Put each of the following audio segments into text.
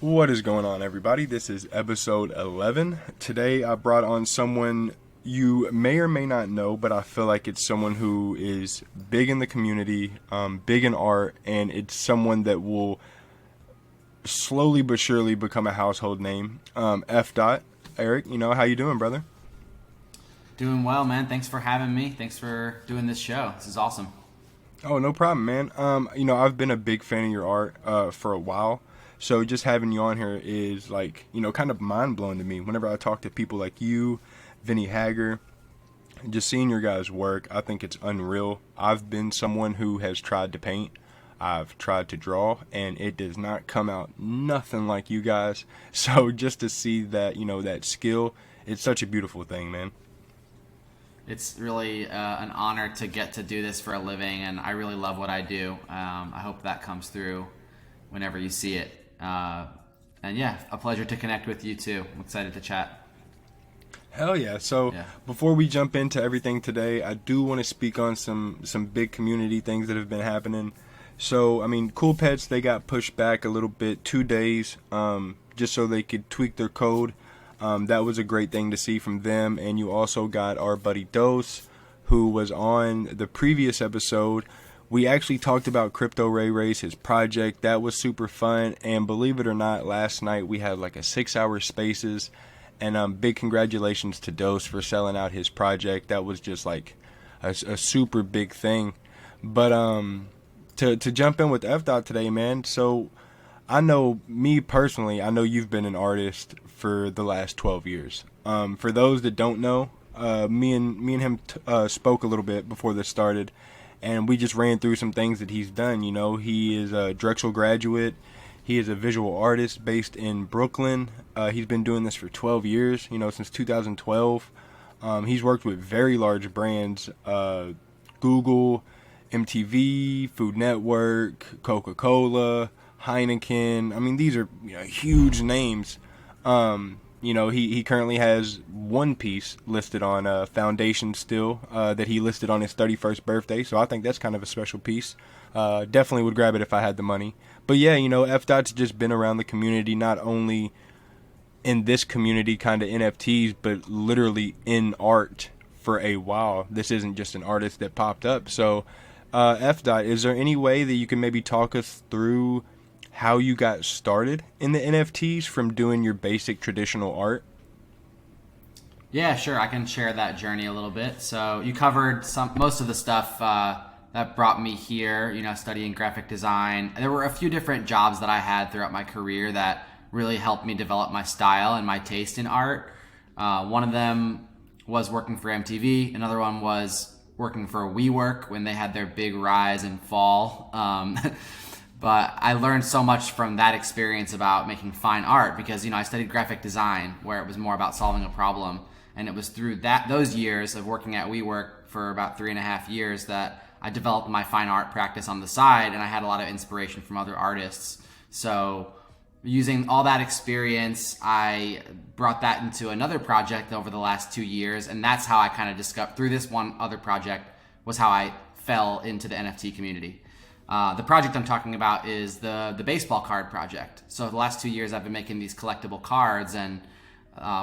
What is going on, everybody? This is episode 11. Today I brought on someone you may or may not know, but I feel like it's someone who is big in the community, big in art, and it's someone that will slowly but surely become a household name. Efdot. Eric, how you doing, brother? Doing well, man. Thanks for having me. Thanks for doing this show. This is awesome. Oh, no problem, man. I've been a big fan of your art for a while. So just having you on here is kind of mind blowing to me. Whenever I talk to people like you, Vinny Hager, just seeing your guys' work, I think it's unreal. I've been someone who has tried to paint. I've tried to draw, and it does not come out nothing like you guys. So just to see that, that skill, it's such a beautiful thing, man. It's really an honor to get to do this for a living, and I really love what I do. I hope that comes through whenever you see it. And yeah, a pleasure to connect with you too. I'm excited to chat. Hell yeah. So Before we jump into everything today, I do want to speak on some big community things that have been happening. So, Cool Pets, they got pushed back a little bit, 2 days, just so they could tweak their code. That was a great thing to see from them. And you also got our buddy Dose, who was on the previous episode. We actually talked about Crypto Ray Ray's, his project. That was super fun. And believe it or not, last night we had like a 6-hour spaces. And big congratulations to Dose for selling out his project. That was just like a super big thing. But to jump in with Efdot today, man. So I know, me personally, I know you've been an artist for the last 12 years. For those that don't know, me and him spoke a little bit before this started. And we just ran through some things that he's done. He is a Drexel graduate. He is a visual artist based in Brooklyn. He's been doing this for 12 years, since 2012. He's worked with very large brands, Google, MTV, Food Network, Coca-Cola, Heineken. These are huge names. He currently has one piece listed on Foundation still that he listed on his 31st birthday. So I think that's kind of a special piece. Definitely would grab it if I had the money. But yeah, F-Dot's just been around the community, not only in this community kind of NFTs, but literally in art for a while. This isn't just an artist that popped up. So F-Dot, is there any way that you can maybe talk us through how you got started in the NFTs from doing your basic traditional art? Yeah, sure. I can share that journey a little bit. So you covered most of the stuff that brought me here, studying graphic design. There were a few different jobs that I had throughout my career that really helped me develop my style and my taste in art. One of them was working for MTV. Another one was working for WeWork when they had their big rise and fall. But I learned so much from that experience about making fine art because, I studied graphic design where it was more about solving a problem. And it was through those years of working at WeWork for about 3.5 years that I developed my fine art practice on the side, and I had a lot of inspiration from other artists. So using all that experience, I brought that into another project over the last 2 years, and that's how I kind of discovered, through this one other project, was how I fell into the NFT community. The project I'm talking about is the baseball card project. So the last 2 years I've been making these collectible cards and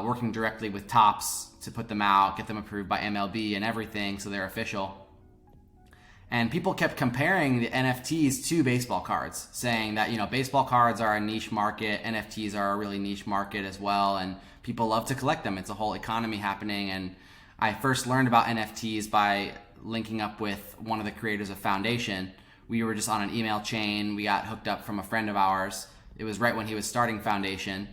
working directly with Topps to put them out, get them approved by MLB and everything so they're official. And people kept comparing the NFTs to baseball cards, saying that, baseball cards are a niche market, NFTs are a really niche market as well, and people love to collect them. It's a whole economy happening. And I first learned about NFTs by linking up with one of the creators of Foundation. We were just on an email chain. We got hooked up from a friend of ours. It was right when he was starting Foundation.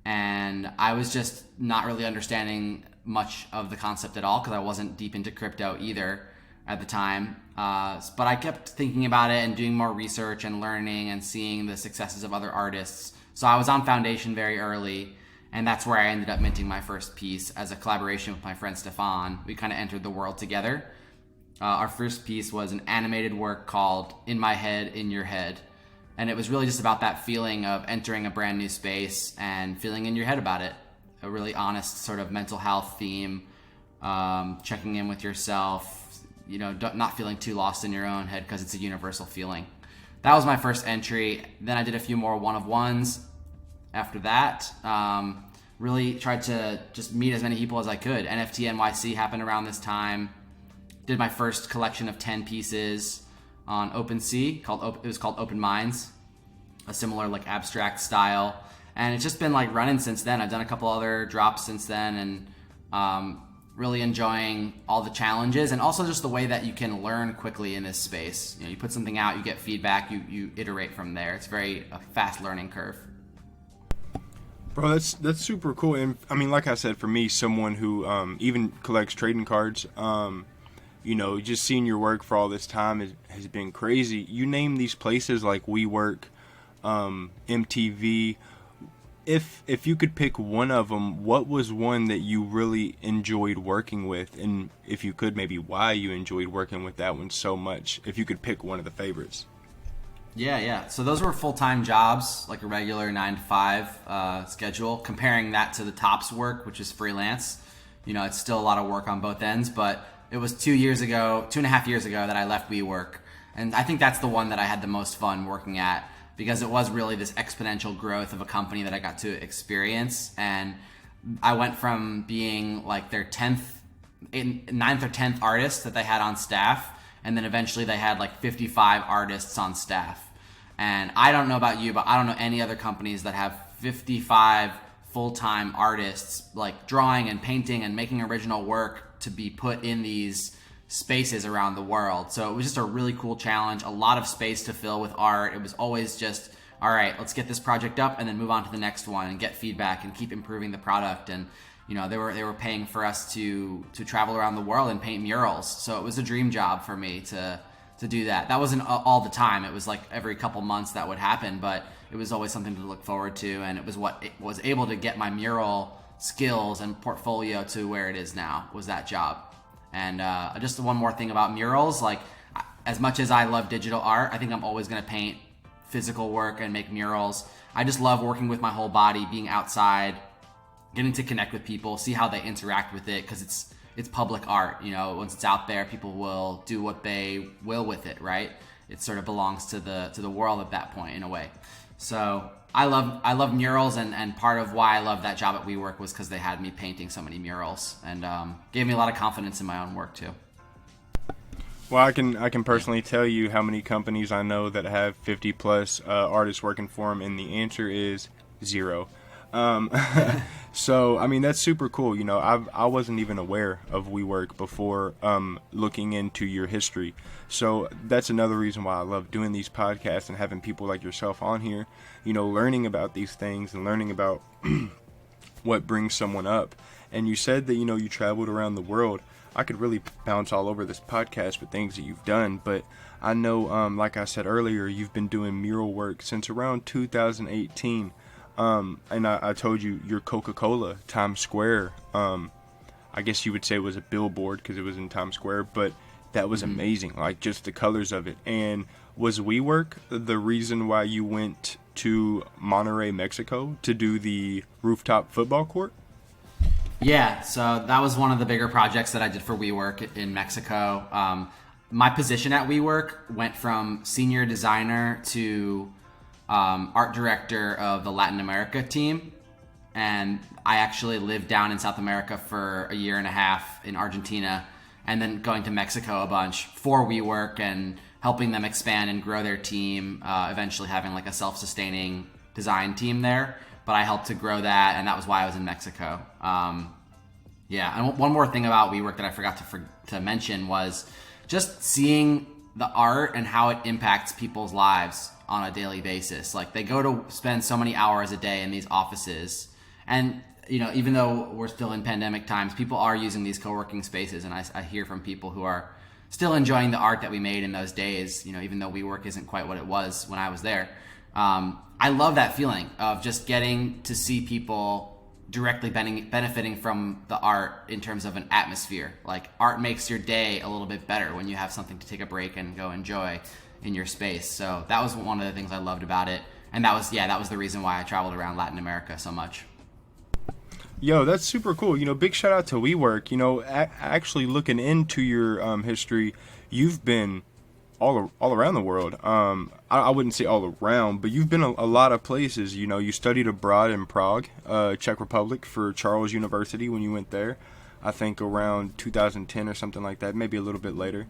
And I was just not really understanding much of the concept at all because I wasn't deep into crypto either at the time. But I kept thinking about it and doing more research and learning and seeing the successes of other artists. So I was on Foundation very early. And that's where I ended up minting my first piece as a collaboration with my friend Stefan. We kind of entered the world together. Our first piece was an animated work called In My Head, In Your Head. And it was really just about that feeling of entering a brand new space and feeling in your head about it. A really honest sort of mental health theme, checking in with yourself, not feeling too lost in your own head because it's a universal feeling. That was my first entry. Then I did a few more one-of-ones. after that. Really tried to just meet as many people as I could. NFT NYC happened around this time. Did my first collection of 10 pieces on OpenSea. It was called Open Minds, a similar like abstract style. And it's just been like running since then. I've done a couple other drops since then, and really enjoying all the challenges and also just the way that you can learn quickly in this space. You put something out, you get feedback, you iterate from there. It's a fast learning curve. Bro, that's super cool. And I mean, like I said, for me, someone who even collects trading cards, just seeing your work for all this time has been crazy. You name these places like WeWork, MTV. If you could pick one of them, what was one that you really enjoyed working with? And if you could, maybe why you enjoyed working with that one so much, if you could pick one of the favorites. Yeah. So those were full-time jobs, like a regular 9-to-5 schedule. Comparing that to the Topps work, which is freelance, it's still a lot of work on both ends. But it was 2.5 years ago that I left WeWork. And I think that's the one that I had the most fun working at, because it was really this exponential growth of a company that I got to experience. And I went from being like their 9th or 10th artist that they had on staff, and then eventually they had like 55 artists on staff. And I don't know about you, but I don't know any other companies that have 55 full-time artists like drawing and painting and making original work to be put in these spaces around the world. So it was just a really cool challenge, a lot of space to fill with art. It was always just, all right, let's get this project up and then move on to the next one and get feedback and keep improving the product. And they were paying for us to travel around the world and paint murals. So it was a dream job for me to do that. That wasn't all the time. It was like every couple months that would happen, but it was always something to look forward to, and it was what it was able to get my mural skills and portfolio to where it is now, was that job. And just one more thing about murals, like as much as I love digital art, I think I'm always going to paint physical work and make murals. I just love working with my whole body, being outside, getting to connect with people, see how they interact with it, because it's public art. Once it's out there, people will do what they will with it, right? It sort of belongs to the world at that point, in a way. So I love murals, and part of why I love that job at WeWork was because they had me painting so many murals, and gave me a lot of confidence in my own work too. Well, I can personally tell you how many companies I know that have 50 plus artists working for them, and the answer is 0. So I mean, that's super cool. I wasn't even aware of WeWork before looking into your history. So that's another reason why I love doing these podcasts and having people like yourself on here, learning about these things and learning about what brings someone up. And you said that, you traveled around the world. I could really bounce all over this podcast with things that you've done, but I know, like I said earlier, you've been doing mural work since around 2018. And I told you your Coca-Cola Times Square, I guess you would say it was a billboard because it was in Times Square, but that was amazing, like just the colors of it. And was WeWork the reason why you went to Monterrey, Mexico to do the rooftop football court? Yeah, so that was one of the bigger projects that I did for WeWork in Mexico. My position at WeWork went from senior designer to art director of the Latin America team. And I actually lived down in South America for a year and a half in Argentina, and then going to Mexico a bunch for WeWork and helping them expand and grow their team, eventually having like a self-sustaining design team there. But I helped to grow that, and that was why I was in Mexico. And one more thing about WeWork that I forgot to mention was just seeing the art and how it impacts people's lives on a daily basis. Like, they go to spend so many hours a day in these offices, and even though we're still in pandemic times, people are using these co-working spaces, and I hear from people who are still enjoying the art that we made in those days, even though WeWork isn't quite what it was when I was there. I love that feeling of just getting to see people directly benefiting from the art in terms of an atmosphere. Like, art makes your day a little bit better when you have something to take a break and go enjoy in your space. So that was one of the things I loved about it. And that was the reason why I traveled around Latin America so much. Yo, that's super cool. Big shout out to WeWork. Actually looking into your history, you've been all around the world. I wouldn't say all around, but you've been a lot of places. You know, you studied abroad in Prague, Czech Republic, for Charles University when you went there. I think around 2010 or something like that, maybe a little bit later.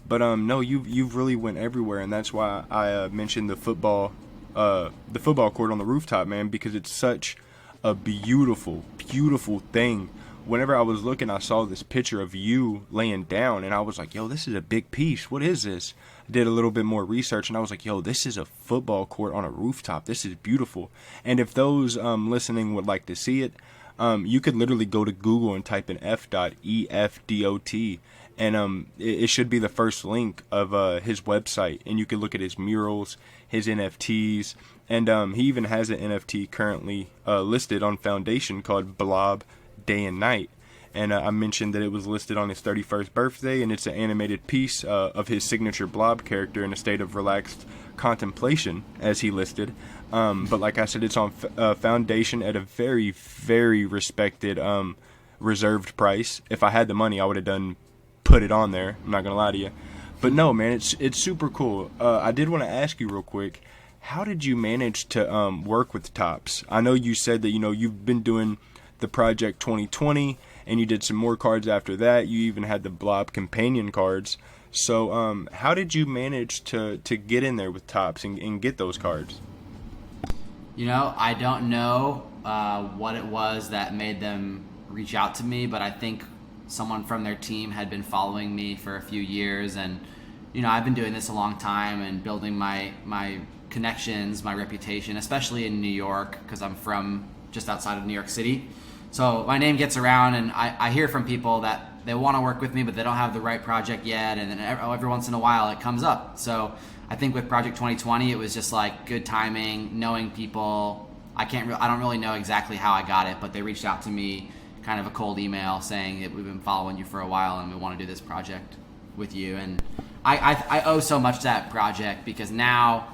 But no, you've really went everywhere, and that's why I mentioned the football court on the rooftop, man, because it's such a beautiful, beautiful thing. Whenever I was looking, I saw this picture of you laying down, and I was like, yo, this is a big piece. What is this? I did a little bit more research, and I was like, yo, this is a football court on a rooftop. This is beautiful. And if those listening would like to see it, you could literally go to Google and type in Efdot, EFDOT, and it should be the first link of his website, and you can look at his murals, his NFTs, and he even has an NFT currently listed on Foundation called Blob Day and Night. And I mentioned that it was listed on his 31st birthday, and it's an animated piece of his signature Blob character in a state of relaxed contemplation, as he listed. But like I said, it's on Foundation at a very, very respected, reserved price. If I had the money, I would have put it on there. I'm not gonna lie to you. But no, man, it's super cool. I did want to ask you real quick, how did you manage to work with Topps? I know you said that you've been doing the Project 2020, and you did some more cards after that. You even had the Blob companion cards. So how did you manage to get in there with Topps and get those cards? I don't know what it was that made them reach out to me, but I think someone from their team had been following me for a few years, and I've been doing this a long time and building my connections, my reputation, especially in New York, because I'm from just outside of New York City. So my name gets around, and I hear from people that they want to work with me, but they don't have the right project yet, and then every once in a while it comes up. So I think with Project 2020, it was just like good timing, knowing people. I don't really know exactly how I got it, but they reached out to me, kind of a cold email saying that we've been following you for a while and we want to do this project with you. And I owe so much to that project, because now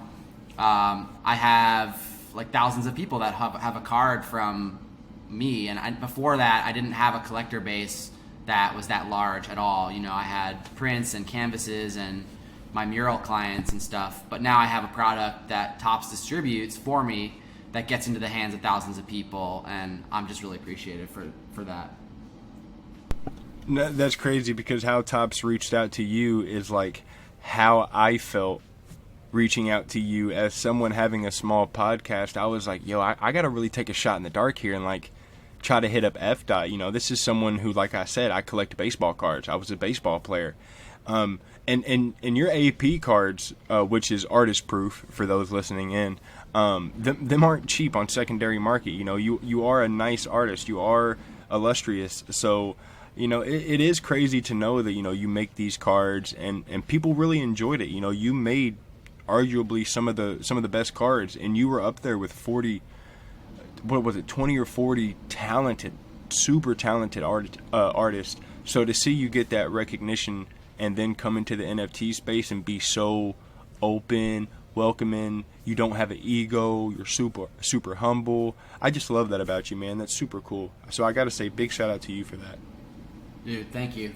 I have like thousands of people that have a card from me, and before that I didn't have a collector base that was that large at all. I had prints and canvases and my mural clients and stuff, but now I have a product that Topps distributes for me that gets into the hands of thousands of people, and I'm just really appreciative for that. No, that's crazy, because how Topps reached out to you is like how I felt reaching out to you as someone having a small podcast. I was like, yo, I got to really take a shot in the dark here and like try to hit up Efdot. This is someone who, like I said, I collect baseball cards. I was a baseball player. And your AP cards, which is artist proof for those listening in, them aren't cheap on secondary market. You are a nice artist. You are illustrious. So, it is crazy to know that, you make these cards and people really enjoyed it. You made arguably some of the best cards, and you were up there with 20 or 40 talented, super talented artists. So to see you get that recognition and then come into the NFT space and be so open, welcoming, you don't have an ego, you're super humble. I just love that about you, man. That's super cool. So I got to say, big shout out to you for that. Dude, thank you.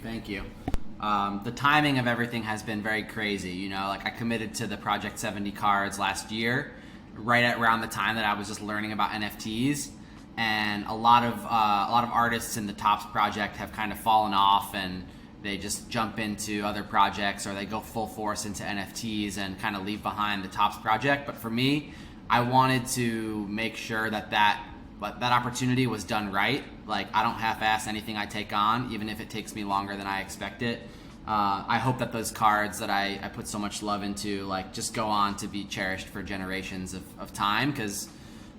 The timing of everything has been very crazy. I committed to the Project 70 cards last year, right at around the time that I was just learning about NFTs, and a lot of artists in the Topps project have kind of fallen off, and they just jump into other projects, or they go full force into NFTs and kind of leave behind the Topps project. But for me, I wanted to make sure that opportunity was done right. Like, I don't half-ass anything I take on, even if it takes me longer than I expect it. I hope that those cards that I put so much love into, like, just go on to be cherished for generations of time, because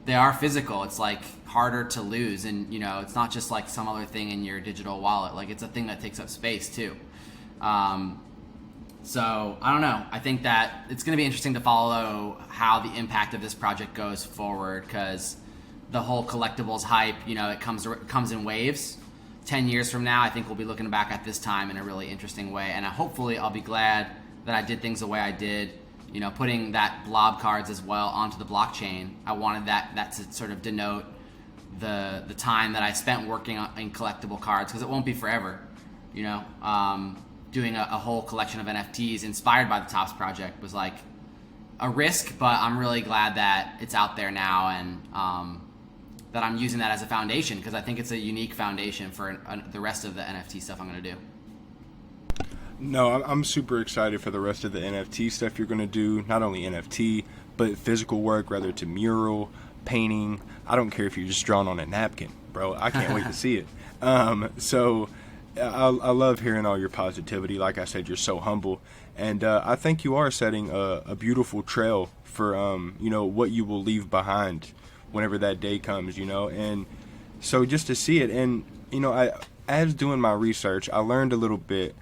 they are physical. It's like harder to lose, and it's not just like some other thing in your digital wallet. Like, it's a thing that takes up space too. So I don't know. I think that it's going to be interesting to follow how the impact of this project goes forward, because the whole collectibles hype, it comes in waves. 10 years from now, I think we'll be looking back at this time in a really interesting way, and hopefully I'll be glad that I did things the way I did. Putting that blob cards as well onto the blockchain. I wanted that to sort of denote the time that I spent working in collectible cards, because it won't be forever. doing a whole collection of NFTs inspired by the Tops project was like a risk, but I'm really glad that it's out there now, and that I'm using that as a foundation, because I think it's a unique foundation for the rest of the NFT stuff I'm going to do. No, I'm super excited for the rest of the NFT stuff you're going to do. Not only NFT, but physical work, whether it's a mural, painting. I don't care if you're just drawing on a napkin, bro. I can't wait to see it. So I love hearing all your positivity. Like I said, you're so humble. And I think you are setting a beautiful trail for, what you will leave behind whenever that day comes, And so just to see it, and, as doing my research, I learned a little bit.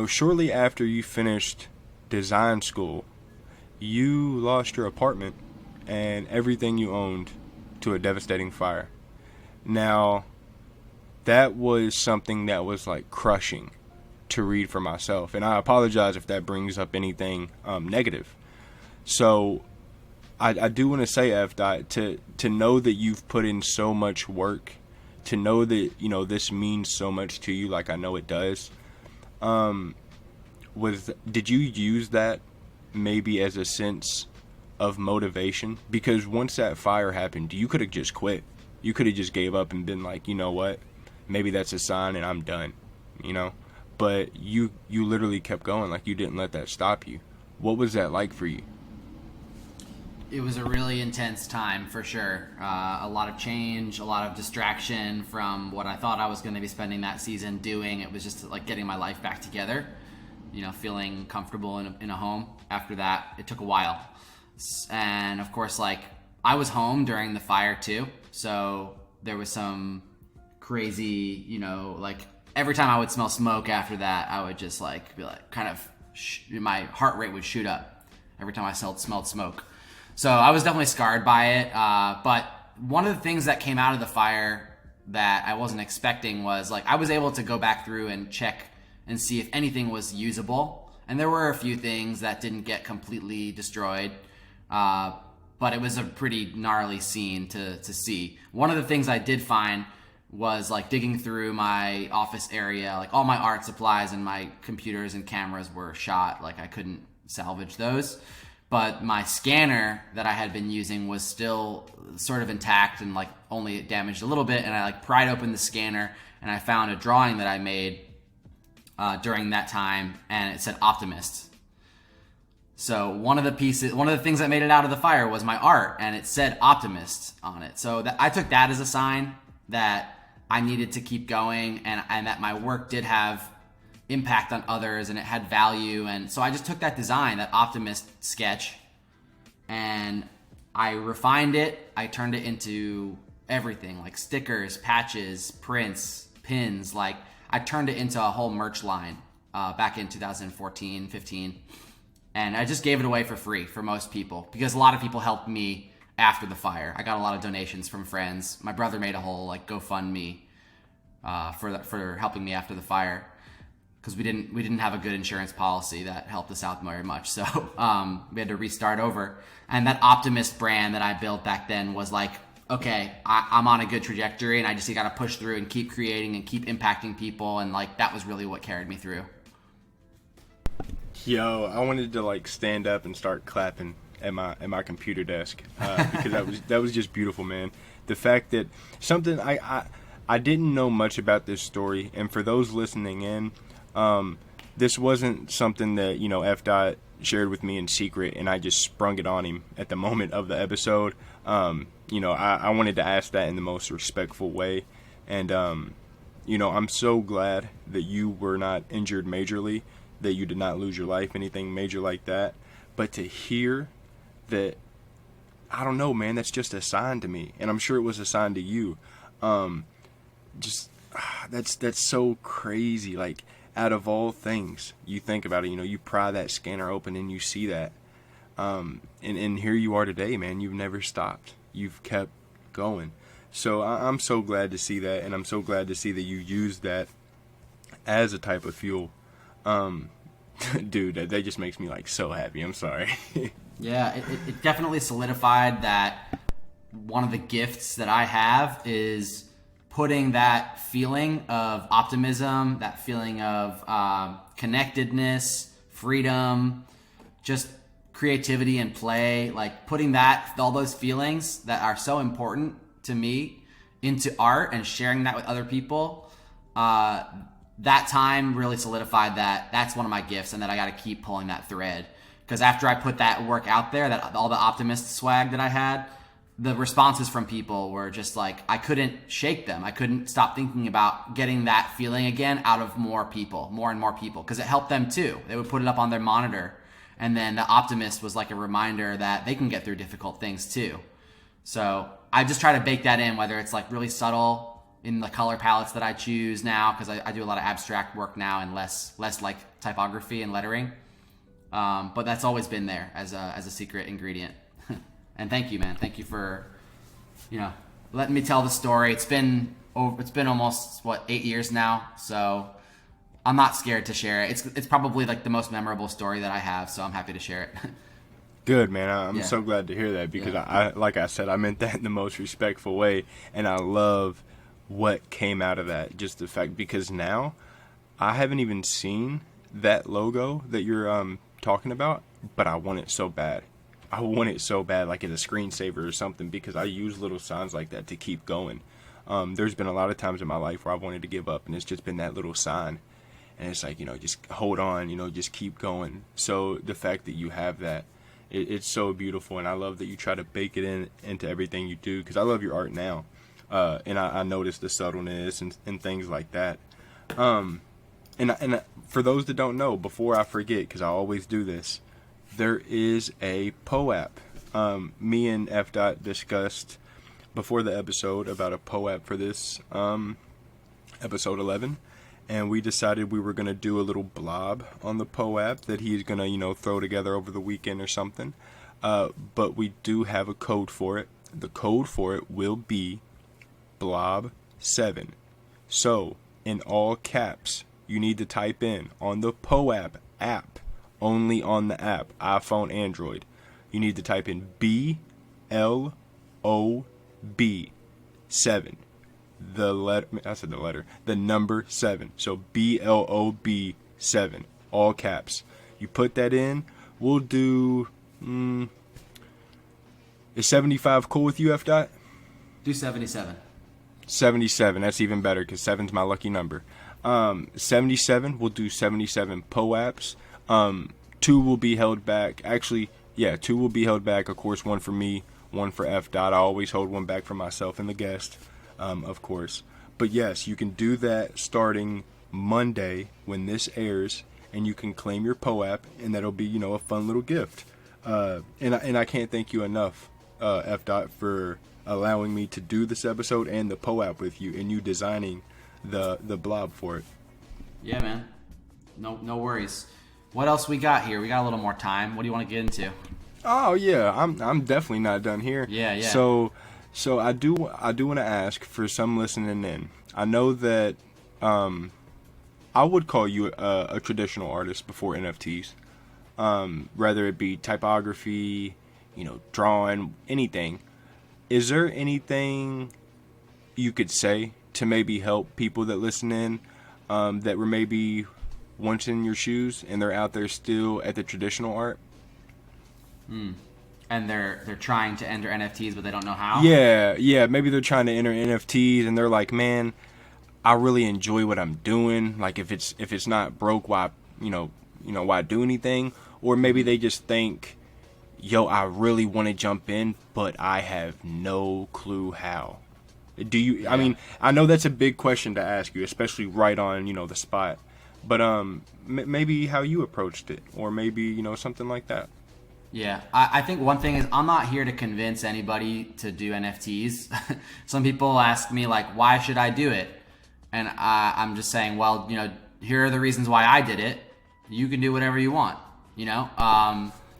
Shortly after you finished design school, you lost your apartment and everything you owned to a devastating fire. Now, that was something that was like crushing to read for myself, and I apologize if that brings up anything negative. So I do want to say, Efdot, to know that you've put in so much work, to know that this means so much to you, like I know it does. Did you use that maybe as a sense of motivation? Because once that fire happened, you could have just quit. You could have just gave up and been like, you know what, maybe that's a sign and I'm done, But you literally kept going. Like, you didn't let that stop you. What was that like for you? It was a really intense time, for sure. A lot of change, a lot of distraction from what I thought I was going to be spending that season doing. It was just like getting my life back together, feeling comfortable in a home. After that, it took a while. And of course, like, I was home during the fire too. So there was some crazy, like, every time I would smell smoke after that, I would just like be like my heart rate would shoot up every time I smelled smoke. So I was definitely scarred by it. But one of the things that came out of the fire that I wasn't expecting was, like, I was able to go back through and check and see if anything was usable. And there were a few things that didn't get completely destroyed. But it was a pretty gnarly scene to see. One of the things I did find was, like, digging through my office area, like, all my art supplies and my computers and cameras were shot. Like, I couldn't salvage those. But my scanner that I had been using was still sort of intact and, like, only damaged a little bit. And I, like, pried open the scanner and I found a drawing that I made during that time, and it said Optimist. So one of the things that made it out of the fire was my art, and it said Optimist on it. So I took that as a sign that I needed to keep going, and that my work did have impact on others and it had value. And so I just took that design, that Optimist sketch, and I refined it. I turned it into everything, like stickers, patches, prints, pins. Like, I turned it into a whole merch line back in 2014, 15. And I just gave it away for free for most people, because a lot of people helped me after the fire. I got a lot of donations from friends. My brother made a whole, like, GoFundMe for helping me after the fire, because we didn't have a good insurance policy that helped us out very much. So we had to restart over. And that Optimist brand that I built back then was like, okay, I'm on a good trajectory, and I just got to push through and keep creating and keep impacting people. And, like, that was really what carried me through. Yo, I wanted to, like, stand up and start clapping at my computer desk because that was just beautiful, man. The fact that something I didn't know much about this story, and for those listening in, this wasn't something that Efdot shared with me in secret, and I just sprung it on him at the moment of the episode. I wanted to ask that in the most respectful way, and I'm so glad that you were not injured majorly, that you did not lose your life, anything major like that. But to hear that, I don't know, man, that's just a sign to me, and I'm sure it was a sign to you. That's so crazy. Like, out of all things, you think about it, you pry that scanner open and you see that, and here you are today, man. You've never stopped. You've kept going. So I'm so glad to see that, and I'm so glad to see that you use that as a type of fuel. Dude, that just makes me, like, so happy. I'm sorry. Yeah, it definitely solidified that one of the gifts that I have is putting that feeling of optimism, that feeling of connectedness, freedom, just creativity and play, like putting all those feelings that are so important to me into art and sharing that with other people, that time really solidified that that's one of my gifts, and that I got to keep pulling that thread. Because after I put that work out there, that all the optimist swag that I had, the responses from people were just like, I couldn't shake them. I couldn't stop thinking about getting that feeling again out of more and more people, because it helped them too. They would put it up on their monitor, and then the optimist was like a reminder that they can get through difficult things too. So I just try to bake that in, whether it's like really subtle in the color palettes that I choose now, because I do a lot of abstract work now and less like typography and lettering. But that's always been there as a secret ingredient. And thank you, man. Thank you for, letting me tell the story. It's been almost 8 years now, so I'm not scared to share it. It's probably like the most memorable story that I have, so I'm happy to share it. Good, man. I'm so glad to hear that, because I like I said, I meant that in the most respectful way, and I love what came out of that. Just the fact, because now I haven't even seen that logo that you're talking about, but I want it so bad. I want it so bad, like as a screensaver or something, because I use little signs like that to keep going. There's been a lot of times in my life where I wanted to give up, and it's just been that little sign. And it's like, just hold on, just keep going. So the fact that you have that, it's so beautiful, and I love that you try to bake it into everything you do, because I love your art now. And I notice the subtleness and things like that. And for those that don't know, before I forget, because I always do this, there is a POAP. Me and Efdot discussed before the episode about a POAP for this episode 11, and we decided we were going to do a little blob on the POAP that he's going to, throw together over the weekend or something. But we do have a code for it. The code for it will be blob7. So, in all caps, you need to type in on the POAP app, only on the app, iPhone, Android. You need to type in BLOB7. The number 7. So BLOB7, all caps. You put that in. We'll do. Is 75 cool with you, Efdot? Do 77. 77. That's even better, because 7's my lucky number. 77. We'll do 77 POAPs. 2 will be held back. Actually, 2 will be held back. Of course, 1 for me, 1 for Efdot. I always hold 1 back for myself and the guest, of course. But yes, you can do that starting Monday when this airs, and you can claim your POAP, and that'll be, a fun little gift. And I can't thank you enough, Efdot, for allowing me to do this episode and the POAP with you, and you designing the blob for it. Yeah, man. No worries. What else we got here? We got a little more time. What do you want to get into? Oh yeah, I'm definitely not done here. Yeah. So I do want to ask for some listening in. I know that I would call you a traditional artist before NFTs. Whether it be typography, drawing, anything. Is there anything you could say to maybe help people that listen in that were maybe once in your shoes and they're out there still at the traditional art? And they're trying to enter NFTs, but they don't know how? Yeah. Maybe they're trying to enter NFTs and they're like, man, I really enjoy what I'm doing. Like if it's not broke, why why do anything? Or maybe they just think, yo, I really want to jump in, but I have no clue how. Do you? Yeah. I mean, I know that's a big question to ask you, especially right on the spot. But maybe how you approached it, or maybe something like that. Yeah, I think one thing is I'm not here to convince anybody to do NFTs. Some people ask me like, why should I do it? And I'm just saying, well, here are the reasons why I did it. You can do whatever you want.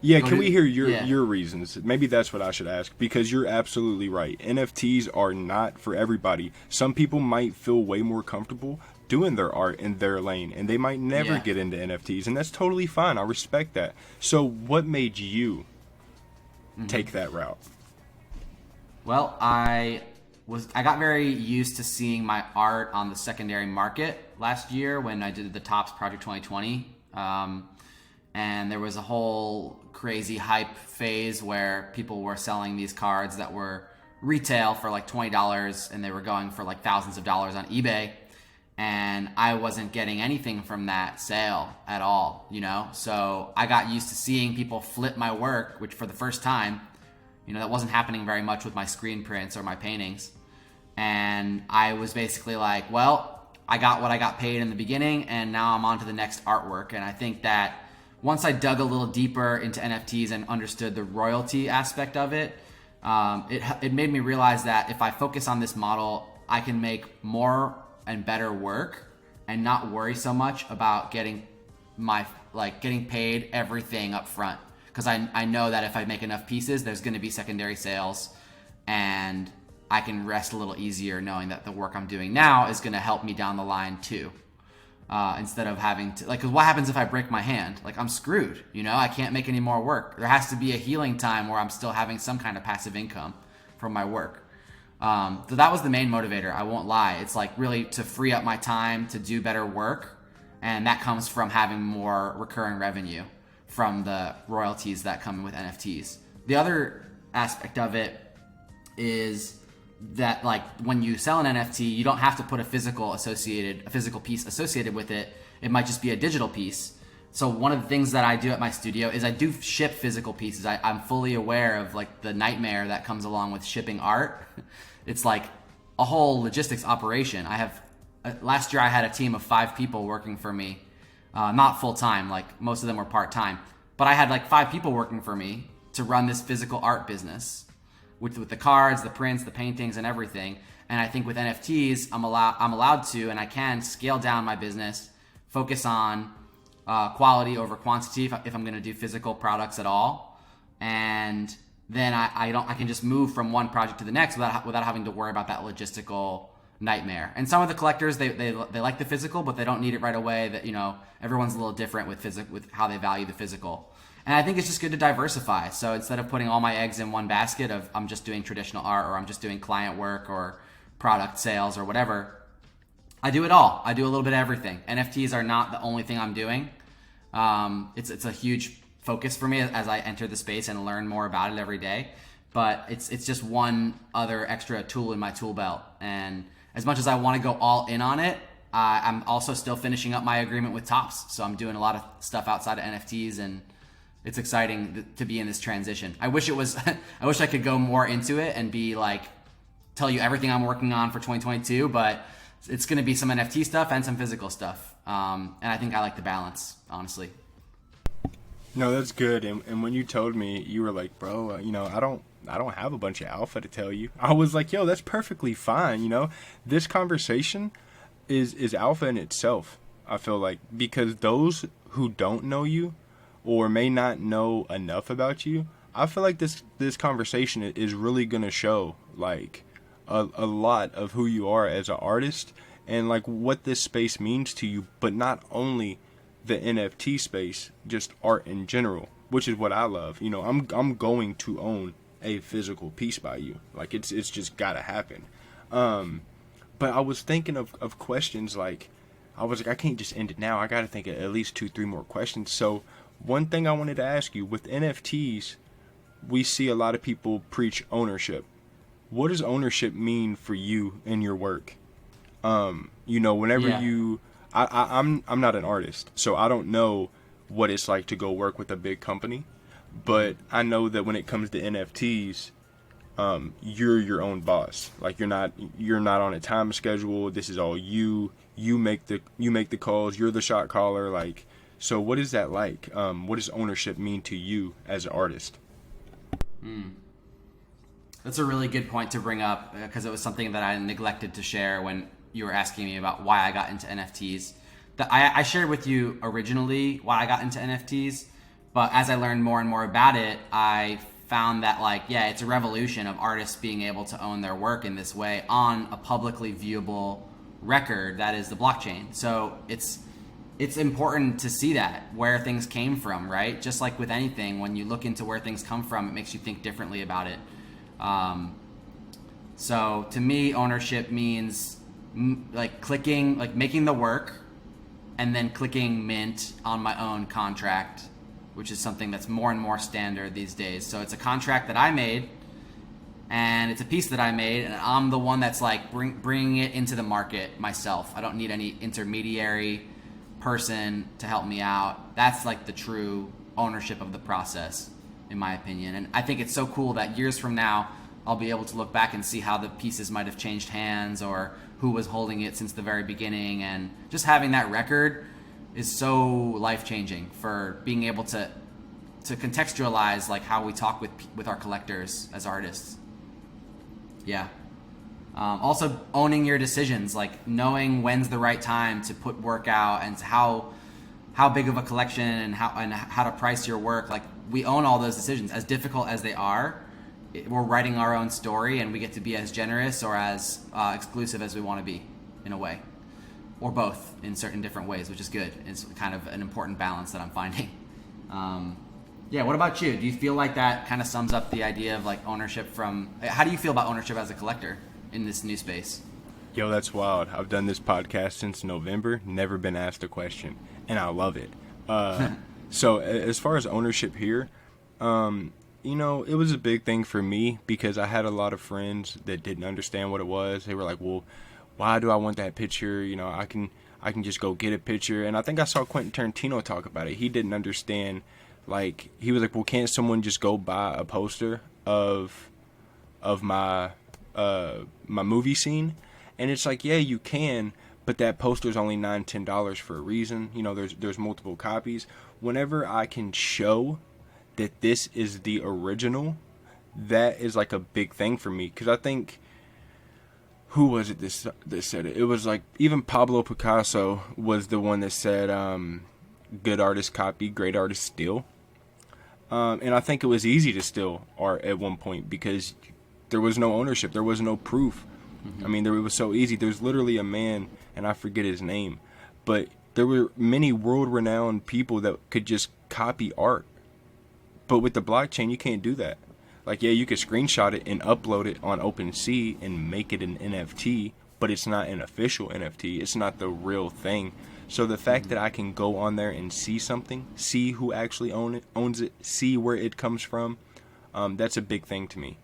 Yeah, can we hear your reasons? Maybe that's what I should ask, because you're absolutely right. NFTs are not for everybody. Some people might feel way more comfortable doing their art in their lane, and they might never get into NFTs, and that's totally fine. I respect that. So what made you take that route? Well, I I got very used to seeing my art on the secondary market last year when I did the Topps Project 2020. And there was a whole crazy hype phase where people were selling these cards that were retail for like $20 and they were going for like thousands of dollars on eBay. And I wasn't getting anything from that sale at all, you know? So I got used to seeing people flip my work, which for the first time, you know, that wasn't happening very much with my screen prints or my paintings. And I was basically like, well, I got what I got paid in the beginning and now I'm on to the next artwork. And I think that once I dug a little deeper into NFTs and understood the royalty aspect of it, it made me realize that if I focus on this model, I can make more and better work and not worry so much about getting paid everything up front. Because I know that if I make enough pieces, there's going to be secondary sales, and I can rest a little easier knowing that the work I'm doing now is going to help me down the line too. Instead of having to, like, because what happens if I break my hand? Like, I'm screwed, you know? I can't make any more work. There has to be a healing time where I'm still having some kind of passive income from my work. So that was the main motivator, I won't lie. It's like really to free up my time to do better work, and that comes from having more recurring revenue from the royalties that come with NFTs. The other aspect of it is that, like, when you sell an NFT, you don't have to put a physical piece associated with it. It might just be a digital piece. So one of the things that I do at my studio is I do ship physical pieces. I'm fully aware of like the nightmare that comes along with shipping art. It's like a whole logistics operation. Last year I had a team of 5 people working for me, not full time, like most of them were part time, but I had like 5 people working for me to run this physical art business. With the cards, the prints, the paintings, and everything. And I think with NFTs, I'm allowed to, and I can scale down my business, focus on quality over quantity if I'm going to do physical products at all, and then I can just move from one project to the next without having to worry about that logistical nightmare. And some of the collectors they like the physical, but they don't need it right away. That, you know, everyone's a little different with how they value the physical. And I think it's just good to diversify. So instead of putting all my eggs in one basket of I'm just doing traditional art or I'm just doing client work or product sales or whatever, I do it all. I do a little bit of everything. NFTs are not the only thing I'm doing. It's a huge focus for me as I enter the space and learn more about it every day. But it's just one other extra tool in my tool belt. And as much as I want to go all in on it, I'm also still finishing up my agreement with Topps. So I'm doing a lot of stuff outside of NFTs, and it's exciting to be in this transition. I wish I could go more into it and be like, tell you everything I'm working on for 2022, but it's going to be some NFT stuff and some physical stuff. And I think I like the balance, honestly. No, that's good. And when you told me, you were like, bro, you know, I don't have a bunch of alpha to tell you. I was like, yo, that's perfectly fine. You know, this conversation is alpha in itself. I feel like, because those who don't know you or may not know enough about you, I feel like this conversation is really going to show like a lot of who you are as an artist and like what this space means to you, but not only the NFT space, just art in general, which is what I love. You know, I'm going to own a physical piece by you. Like it's just got to happen. But I was thinking of questions, like I was like, I can't just end it now. I got to think of at least 2-3 more questions. So one thing I wanted to ask you, with NFTs, we see a lot of people preach ownership. What does ownership mean for you in your work? You know, whenever I'm not an artist, so I don't know what it's like to go work with a big company, but I know that when it comes to NFTs, you're your own boss. Like you're not on a time schedule. This is all you. You make the calls. You're the shot caller. Like, so what is that like? What does ownership mean to you as an artist? That's a really good point to bring up, because it was something that I neglected to share when you were asking me about why I got into NFTs. I shared with you originally why I got into NFTs, but as I learned more and more about it, I found that, like, yeah, it's a revolution of artists being able to own their work in this way on a publicly viewable record that is the blockchain. So it's important to see that, where things came from, right? Just like with anything, when you look into where things come from, it makes you think differently about it. So to me, ownership means like clicking, like making the work and then clicking mint on my own contract, which is something that's more and more standard these days. So it's a contract that I made, and it's a piece that I made, and I'm the one that's like bringing it into the market myself. I don't need any intermediary person to help me out. That's like the true ownership of the process, in my opinion. And I think it's so cool that years from now, I'll be able to look back and see how the pieces might have changed hands or who was holding it since the very beginning. And just having that record is so life-changing for being able to contextualize like how we talk with our collectors as artists. Yeah. Also owning your decisions, like knowing when's the right time to put work out and how big of a collection and how to price your work. Like we own all those decisions, as difficult as they are. We're writing our own story, and we get to be as generous or as exclusive as we want to be, in a way, or both in certain different ways, which is good. It's kind of an important balance that I'm finding. Yeah. What about you? Do you feel like that kind of sums up the idea of like ownership how do you feel about ownership as a collector in this new space? Yo, that's wild. I've done this podcast since November, never been asked a question, and I love it. So as far as ownership here, it was a big thing for me because I had a lot of friends that didn't understand what it was. They were like, well, why do I want that picture? I can just go get a picture. And I think I saw Quentin Tarantino talk about it. He didn't understand. Like, he was like, well, can't someone just go buy a poster of my movie scene? And it's like, yeah, you can, but that poster is only $9-10 for a reason. There's multiple copies. Whenever I can show that this is the original, that is like a big thing for me. Because I think, who was it that said it? It was like, even Pablo Picasso was the one that said, good artists copy, great artists steal. And I think it was easy to steal art at one point because there was no ownership. There was no proof. Mm-hmm. I mean, it was so easy. There's literally a man, and I forget his name, but there were many world-renowned people that could just copy art. But with the blockchain, you can't do that. Like, yeah, you could screenshot it and upload it on OpenSea and make it an NFT, but it's not an official NFT. It's not the real thing. So the fact that I can go on there and see something, see who actually owns it, see where it comes from, that's a big thing to me.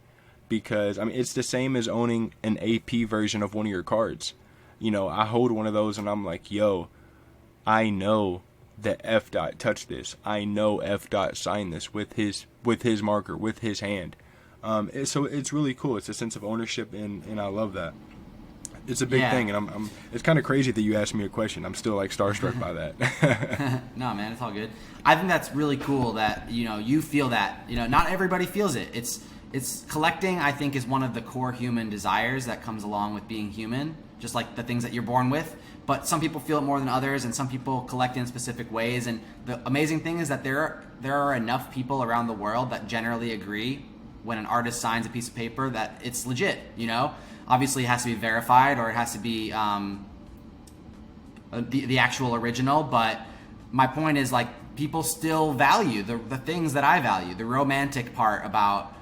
Because, I mean, it's the same as owning an AP version of one of your cards. I hold one of those and I'm like, yo, I know that Efdot touched this. I know Efdot signed this with his marker, with his hand. So it's really cool. It's a sense of ownership, and I love that. It's a big thing, and I'm. It's kind of crazy that you asked me a question. I'm still like starstruck by that. No, man, it's all good. I think that's really cool that you feel that. Not everybody feels it. It's collecting. I think is one of the core human desires that comes along with being human, just like the things that you're born with. But some people feel it more than others, and some people collect in specific ways. And the amazing thing is that there are enough people around the world that generally agree when an artist signs a piece of paper that it's legit. Obviously it has to be verified, or it has to be the actual original. But my point is, like, people still value the things that I value, the romantic part about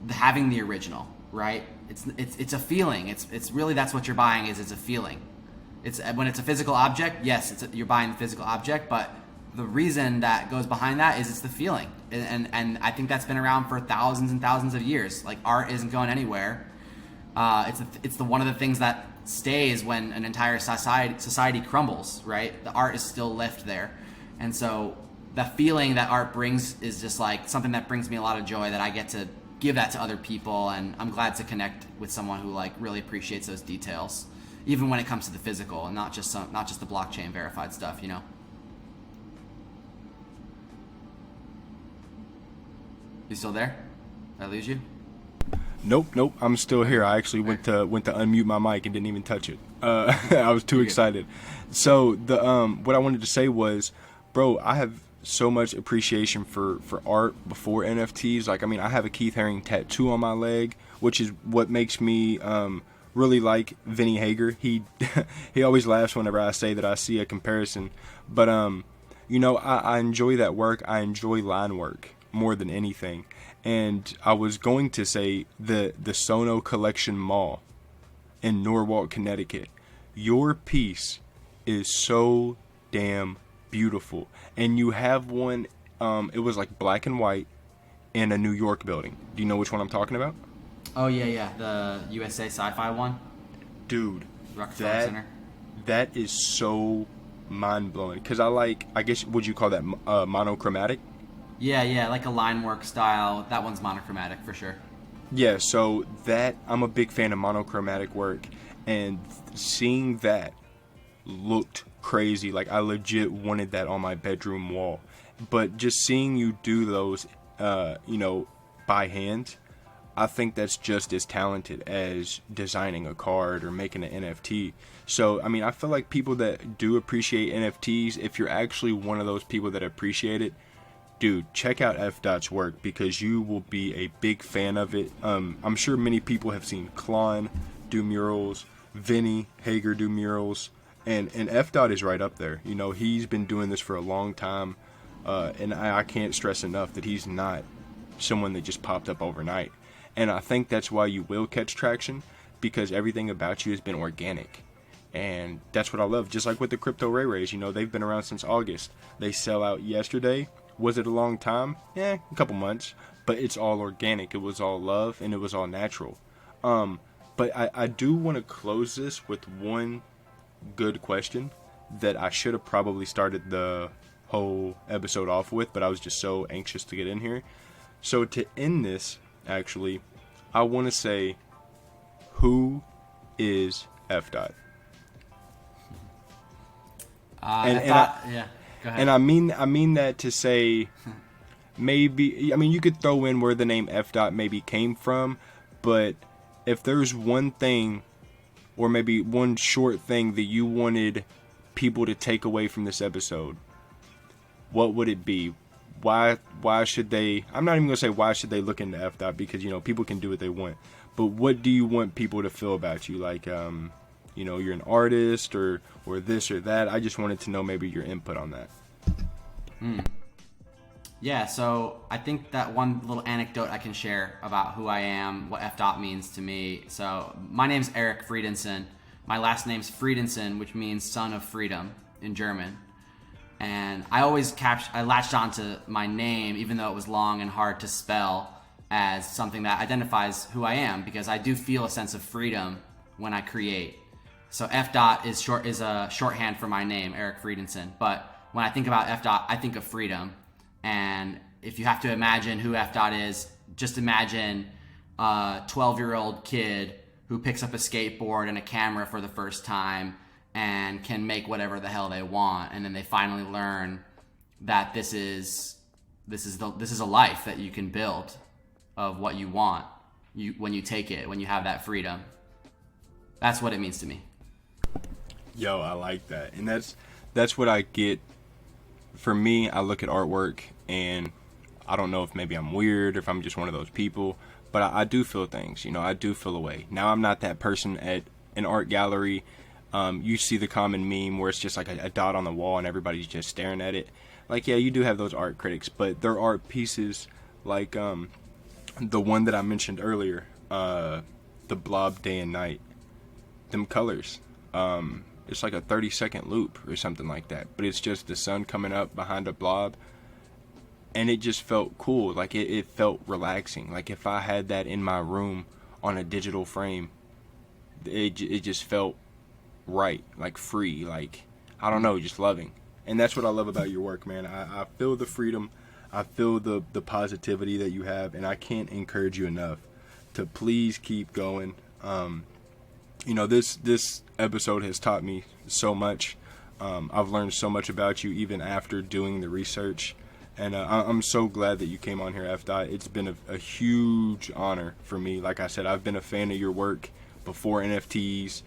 having the original, right? It's a feeling. It's really, that's what you're buying. It's a feeling. It's when it's a physical object, yes, you're buying the physical object, but the reason that goes behind that is it's the feeling. And I think that's been around for thousands and thousands of years. Like, art isn't going anywhere. It's the one of the things that stays when an entire society crumbles, right? The art is still left there. And so the feeling that art brings is just like something that brings me a lot of joy, that I get to give that to other people, and I'm glad to connect with someone who like really appreciates those details, even when it comes to the physical and not just the blockchain verified stuff. You still there? Did I lose you? Nope. I'm still here. I actually went to unmute my mic and didn't even touch it. I was too excited. So what I wanted to say was, bro, I have so much appreciation for art before NFTs. Like, I mean, I have a Keith Haring tattoo on my leg, which is what makes me really like Vinny Hager. He always laughs whenever I say that I see a comparison. But I enjoy that work. I enjoy line work. more than anything. And I was going to say the Sono Collection Mall in Norwalk, Connecticut. Your piece is so damn beautiful. And you have one, it was like black and white in a New York building. Do you know which one I'm talking about? Oh, yeah. The USA Sci-Fi one? Dude, Rockefeller Center. that is so mind-blowing. Because I guess, would you call that monochromatic? Yeah, like a line work style. That one's monochromatic for sure. Yeah, so that, I'm a big fan of monochromatic work. And seeing that looked crazy. Like, I legit wanted that on my bedroom wall. But just seeing you do those, by hand, I think that's just as talented as designing a card or making an NFT. So, I mean, I feel like people that do appreciate NFTs, if you're actually one of those people that appreciate it, dude, check out Efdot's work because you will be a big fan of it. I'm sure many people have seen Klon do murals, Vinny Hager do murals, and Efdot is right up there. You know, he's been doing this for a long time, and I can't stress enough that he's not someone that just popped up overnight. And I think that's why you will catch traction, because everything about you has been organic. And that's what I love. Just like with the Crypto Ray Rays, you know, they've been around since August. They sell out yesterday. Was it a long time? Yeah, a couple months. But it's all organic. It was all love, and it was all natural. But I do want to close this with one good question that I should have probably started the whole episode off with, but I was just so anxious to get in here. So to end this, actually, I want to say, who is Efdot? Yeah, go ahead. And I mean that to say, maybe, I mean, you could throw in where the name Efdot maybe came from, but if there's one thing, or maybe one short thing that you wanted people to take away from this episode, what would it be? Why should they, I'm not even going to say why should they look into Efdot, because, you know, people can do what they want, but what do you want people to feel about you? Like, you know, you're an artist or this or that. I just wanted to know maybe your input on that. Yeah, so I think that one little anecdote I can share about who I am, what Efdot means to me. So my name's Eric Friedensen. My last name's Friedensen, which means son of freedom in German. And I always I latched onto my name, even though it was long and hard to spell, as something that identifies who I am, because I do feel a sense of freedom when I create. So Efdot is a shorthand for my name, Eric Friedensen. But when I think about Efdot, I think of freedom. And if you have to imagine who Efdot is, just imagine a 12-year-old kid who picks up a skateboard and a camera for the first time and can make whatever the hell they want, and then they finally learn that this is a life that you can build of what you want when you take it, when you have that freedom. That's what it means to me. Yo, I like that. And that's what I get. For me, I look at artwork, and I don't know if maybe I'm weird or if I'm just one of those people, but I do feel things. You know, I do feel a way. Now, I'm not that person at an art gallery. You see the common meme where it's just like a dot on the wall and everybody's just staring at it. Like, yeah, you do have those art critics, but there are pieces like the one that I mentioned earlier, the blob day and night. Them colors. It's like a 30-second loop or something like that, but it's just the sun coming up behind a blob, and it just felt cool. Like it felt relaxing. Like if I had that in my room on a digital frame, it just felt right, like free, like, I don't know, just loving. And that's what I love about your work, man. I feel the freedom, I feel the positivity that you have, and I can't encourage you enough to please keep going. You know, this episode has taught me so much. I've learned so much about you even after doing the research, and I'm so glad that you came on here, Efdot. It's been a huge honor for me. Like I said, I've been a fan of your work before NFTs,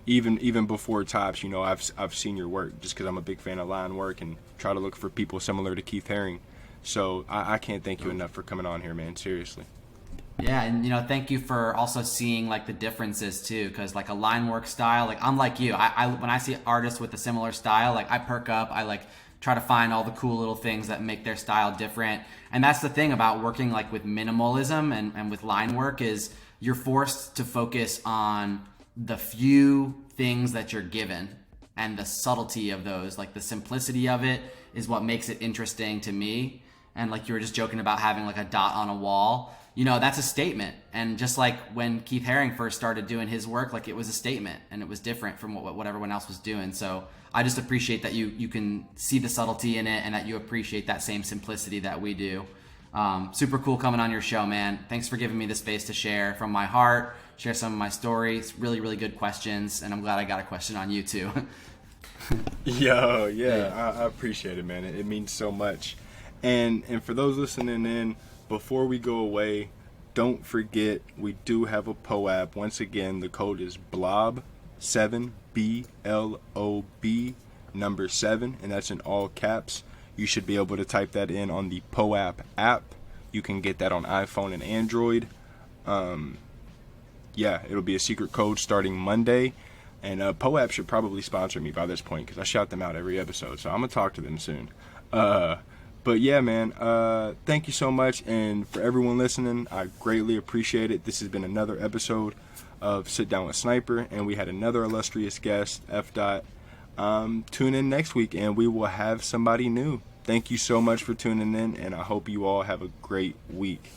even before Tops. You know, I've seen your work just because I'm a big fan of line work and try to look for people similar to Keith Haring. So I can't thank you enough for coming on here, man. Seriously. Yeah, and you know, thank you for also seeing like the differences too, because like a line work style, like I'm like you. I when I see artists with a similar style, like I perk up, I like try to find all the cool little things that make their style different. And that's the thing about working like with minimalism and with line work is you're forced to focus on the few things that you're given and the subtlety of those. Like the simplicity of it is what makes it interesting to me. And like you were just joking about having like a dot on a wall, you know, that's a statement. And just like when Keith Haring first started doing his work, like it was a statement and it was different from what everyone else was doing. So I just appreciate that you can see the subtlety in it and that you appreciate that same simplicity that we do. Super cool coming on your show, man. Thanks for giving me the space to share from my heart, share some of my stories. Really, really good questions. And I'm glad I got a question on you too. Yo, yeah, I appreciate it, man. It means so much. And for those listening in, before we go away, don't forget we do have a POAP. Once again, the code is BLOB7, BLOB, number 7, and that's in all caps. You should be able to type that in on the POAP app. You can get that on iPhone and Android. Yeah, it'll be a secret code starting Monday. And POAP should probably sponsor me by this point because I shout them out every episode. So I'm going to talk to them soon. But yeah, man, thank you so much. And for everyone listening, I greatly appreciate it. This has been another episode of Sit Down with Sniper. And we had another illustrious guest, Efdot. Tune in next week and we will have somebody new. Thank you so much for tuning in. And I hope you all have a great week.